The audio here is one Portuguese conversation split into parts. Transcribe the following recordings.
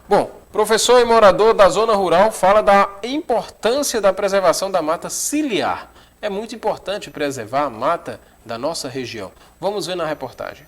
Bom, professor e morador da zona rural fala da importância da preservação da mata ciliar. É muito importante preservar a mata da nossa região. Vamos ver na reportagem.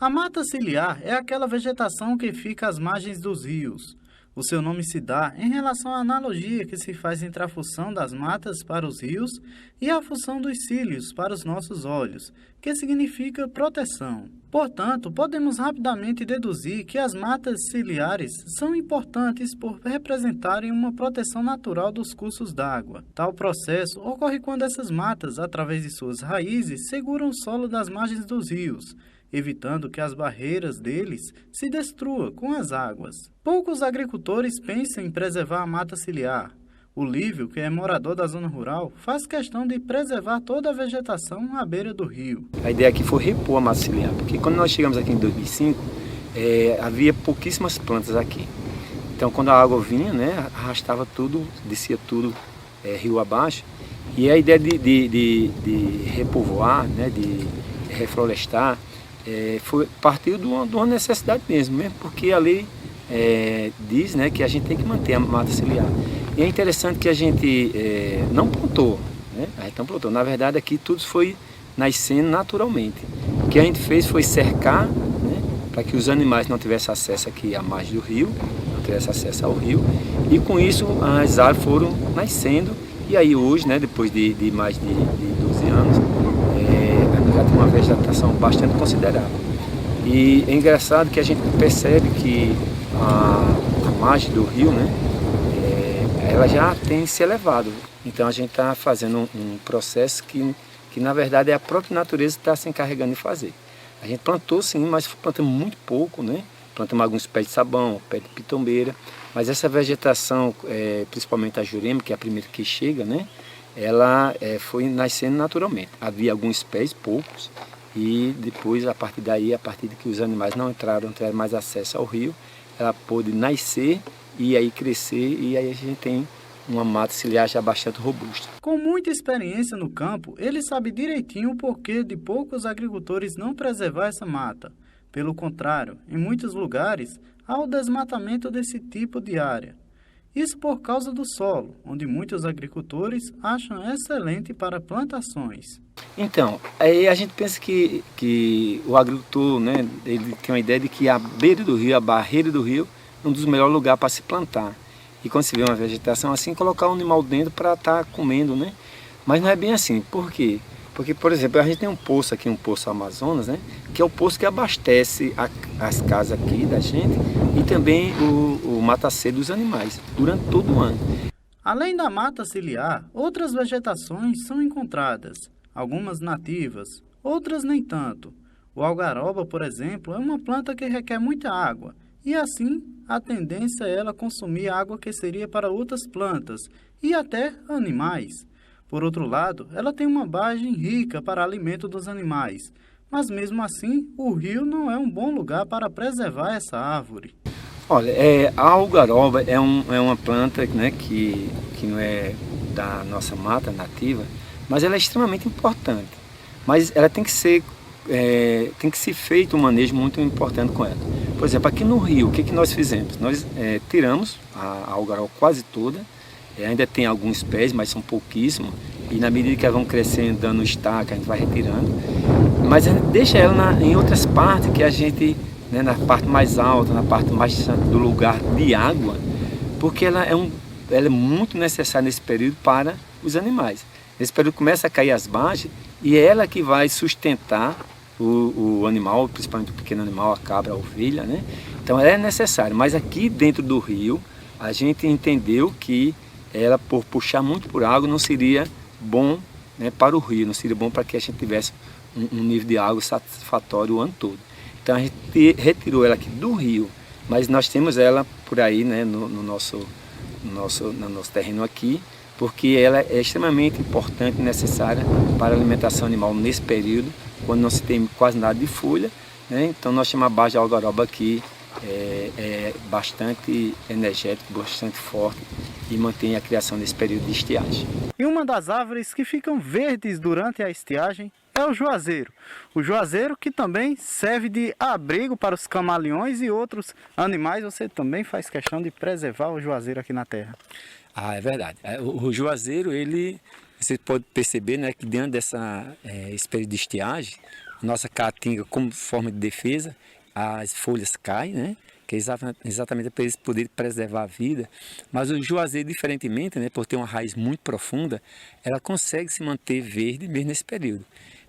A mata ciliar é aquela vegetação que fica às margens dos rios. O seu nome se dá em relação à analogia que se faz entre a função das matas para os rios e a função dos cílios para os nossos olhos, que significa proteção. Portanto, podemos rapidamente deduzir que as matas ciliares são importantes por representarem uma proteção natural dos cursos d'água. Tal processo ocorre quando essas matas, através de suas raízes, seguram o solo das margens dos rios, evitando que as barreiras deles se destruam com as águas. Poucos agricultores pensam em preservar a mata ciliar. O Lívio, que é morador da zona rural, faz questão de preservar toda a vegetação à beira do rio. A ideia aqui foi repor a mata ciliar, porque quando nós chegamos aqui em 2005, havia pouquíssimas plantas aqui. Então quando a água vinha, arrastava tudo, descia tudo rio abaixo. E a ideia de repovoar, de reflorestar, partiu de uma necessidade mesmo, porque a lei diz que a gente tem que manter a mata ciliar. E é interessante que a gente não plantou, a gente não plantou. Na verdade aqui tudo foi nascendo naturalmente. O que a gente fez foi cercar, para que os animais não tivessem acesso aqui à margem do rio, não tivessem acesso ao rio, e com isso as árvores foram nascendo, e aí hoje, depois de mais de 12 anos, já tem uma vegetação bastante considerável. E é engraçado que a gente percebe que a margem do rio, ela já tem se elevado. Então a gente está fazendo um processo que na verdade é a própria natureza que está se encarregando de fazer. A gente plantou sim, mas plantamos muito pouco, Plantamos alguns pés de sabão, pé de pitombeira, mas essa vegetação, principalmente a jurema, que é a primeira que chega, ela foi nascendo naturalmente. Havia alguns pés, poucos, e depois, a partir daí, a partir de que os animais não tiveram mais acesso ao rio, ela pôde nascer e aí crescer, e aí a gente tem uma mata ciliar já bastante robusta. Com muita experiência no campo, ele sabe direitinho o porquê de poucos agricultores não preservar essa mata. Pelo contrário, em muitos lugares, há o desmatamento desse tipo de área. Isso por causa do solo, onde muitos agricultores acham excelente para plantações. Então, aí a gente pensa que o agricultor, ele tem uma ideia de que a beira do rio, a barreira do rio, é um dos melhores lugares para se plantar. E quando se vê uma vegetação assim, colocar um animal dentro para estar comendo, Mas não é bem assim. Por quê? Porque, por exemplo, a gente tem um poço aqui, um poço Amazonas, que é o poço que abastece as casas aqui da gente e também o mataceiro dos animais, durante todo o ano. Além da mata ciliar, outras vegetações são encontradas, algumas nativas, outras nem tanto. O algaroba, por exemplo, é uma planta que requer muita água, e assim a tendência é ela consumir água que seria para outras plantas e até animais. Por outro lado, ela tem uma bagem rica para alimento dos animais, mas mesmo assim, o rio não é um bom lugar para preservar essa árvore. Olha, a algaroba é uma planta que não é da nossa mata nativa, mas ela é extremamente importante. Mas ela tem que ser feito um manejo muito importante com ela. Por exemplo, aqui no rio, o que nós fizemos? Nós tiramos a algaroba quase toda. Ainda tem alguns pés, mas são pouquíssimos. E na medida que elas vão crescendo, dando estaca, a gente vai retirando. Mas a gente deixa ela em outras partes que a gente, na parte mais alta, na parte mais do lugar de água, porque ela é muito necessária nesse período para os animais. Nesse período começa a cair as bases e é ela que vai sustentar o animal, principalmente o pequeno animal, a cabra, a ovelha, Então ela é necessária, mas aqui dentro do rio, a gente entendeu que ela, por puxar muito por água, não seria bom para o rio, não seria bom para que a gente tivesse um nível de água satisfatório o ano todo. Então a gente retirou ela aqui do rio, mas nós temos ela por aí no nosso terreno aqui, porque ela é extremamente importante e necessária para a alimentação animal nesse período, quando não se tem quase nada de folha, Então nós chamamos a base de algaroba aqui, é bastante energético, bastante forte e mantém a criação nesse período de estiagem. E uma das árvores que ficam verdes durante a estiagem é o juazeiro. O juazeiro que também serve de abrigo para os camaleões e outros animais. Você também faz questão de preservar o juazeiro aqui na terra. Ah, é verdade. O juazeiro, você pode perceber, né, que diante dessa esse período de estiagem, a nossa caatinga, como forma de defesa, as folhas caem, né? Que é exatamente para eles poderem preservar a vida. Mas o juazeiro, diferentemente, né, por ter uma raiz muito profunda, ela consegue se manter verde mesmo nesse período.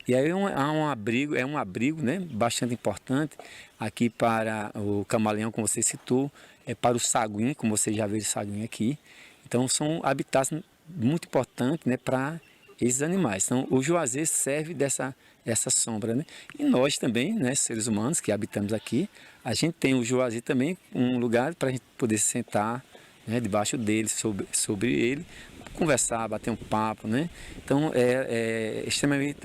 E aí é um abrigo, né, bastante importante aqui para o camaleão, como você citou, para o saguim, como você já viu o saguim aqui. Então são habitats muito importantes, né, para esses animais. Então o juazeiro serve dessa sombra, né? E nós também, né, seres humanos que habitamos aqui, a gente tem o juazeiro também, um lugar para a gente poder se sentar, né, debaixo dele, sobre ele, conversar, bater um papo, né? Então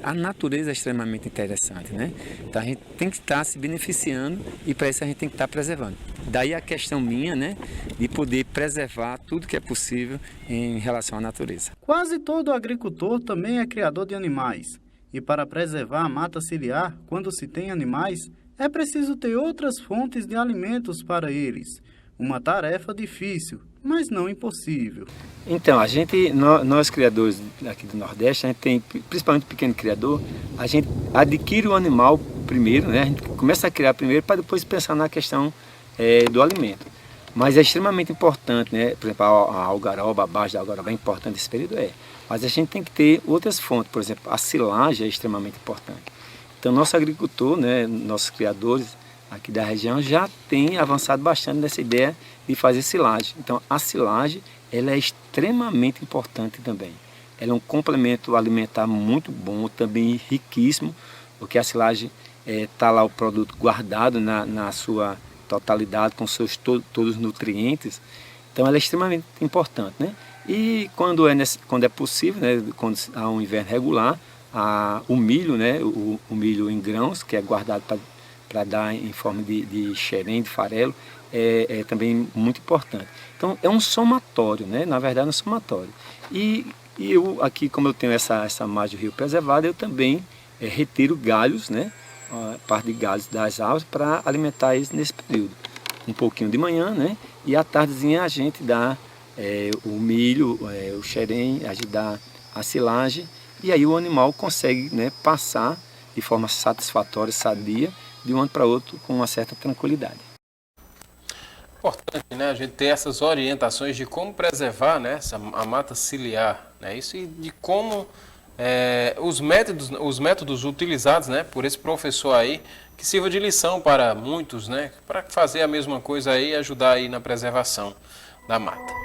a natureza é extremamente interessante, né? Então a gente tem que estar se beneficiando e para isso a gente tem que estar preservando. Daí a questão minha, né, de poder preservar tudo que é possível em relação à natureza. Quase todo agricultor também é criador de animais. E para preservar a mata ciliar, quando se tem animais, é preciso ter outras fontes de alimentos para eles. Uma tarefa difícil, mas não impossível. Então, nós criadores aqui do Nordeste, a gente tem, principalmente o pequeno criador, a gente adquire o animal primeiro, né? A gente começa a criar primeiro para depois pensar na questão do alimento. Mas é extremamente importante, né? Por exemplo, a algaroba, a base da algaroba é importante nesse período, mas a gente tem que ter outras fontes, por exemplo, a silagem é extremamente importante. Então, nosso agricultor, né, nossos criadores aqui da região já tem avançado bastante nessa ideia de fazer silagem. Então, a silagem ela é extremamente importante também. Ela é um complemento alimentar muito bom, também riquíssimo, porque a silagem está lá o produto guardado na sua totalidade, com seus todos os nutrientes. Então, ela é extremamente importante, né? E quando é possível, né, quando há um inverno regular, o milho, né, o milho em grãos, que é guardado para dar em forma de xerém, de farelo, é também muito importante. Então é um somatório, né? Na verdade é um somatório. E eu aqui, como eu tenho essa margem do rio preservada, eu também retiro galhos, né? Parte de galhos das árvores para alimentar eles nesse período. Um pouquinho de manhã, né? E à tardezinha a gente dá o milho, o xerém, a gente dá a silagem, e aí o animal consegue, né, passar de forma satisfatória, sadia, de um ano para outro com uma certa tranquilidade. Importante, né, a gente ter essas orientações de como preservar, né, a mata ciliar, né, isso, e de como os métodos utilizados, né, por esse professor aí, que sirva de lição para muitos, né, para fazer a mesma coisa aí e ajudar aí na preservação da mata.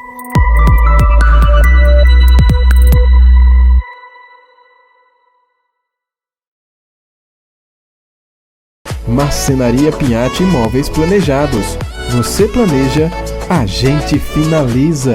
Marcenaria Pinhatti Imóveis Planejados. Você planeja, a gente finaliza.